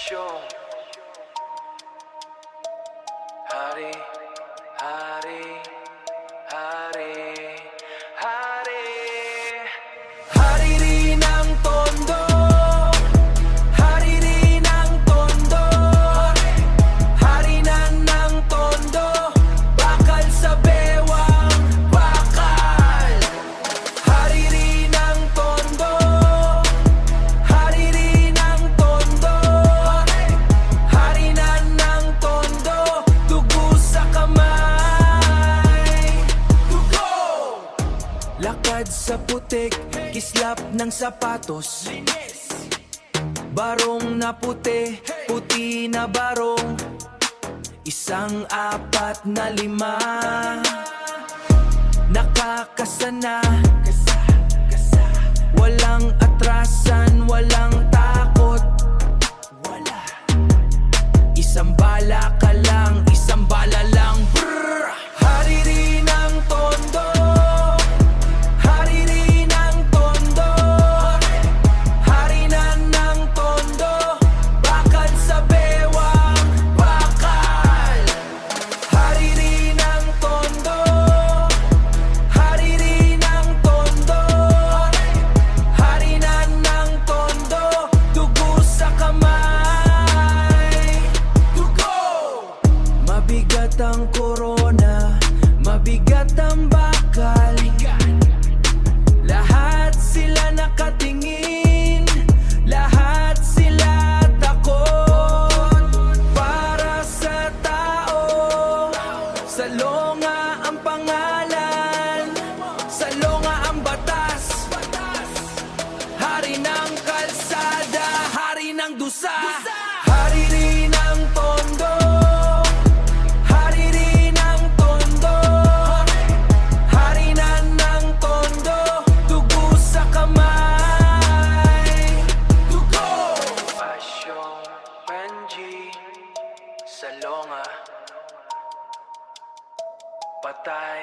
Pasyon. Hari, hari, hari, hari. Hari rin ang tondo. Hari rin ang tondo. Hari na ng tondo. Bakal sa bewang bakal. Hari rin ang tondo. Hari rin ang tondo. Hari na ng tondo. Dugo sa kamay. Dugo! Lakad sa putik, kislap ng sapatos. Barong na puti, puti na barong. Isang apat na lima. Nakakasana, walang atrasan, walang takot. Wala. Isang bala ka lang, isang bala lang. Brrr! Hari rin ang tondo. Hari rin ang tondo. Hari na ng tondo. Bakal sa bewang bakal. Hari rin ang tondo. Hari rin ang tondo. Hari na ng tondo. Dugo sa kamay. Dugo! Mabigat ang korona, mabigat ang bakal. Lahat sila nakatingin, lahat sila takot. Para sa tao, Salonga ang pangalan, Salonga ang batas. Hari ng kalsada, hari ng dusa. Hari rin ang tondo. Hari rin ang tondo. Hari na ng tondo. Dugo sa kamay. Dugo! Pasyon, Benji, Salonga. Patay.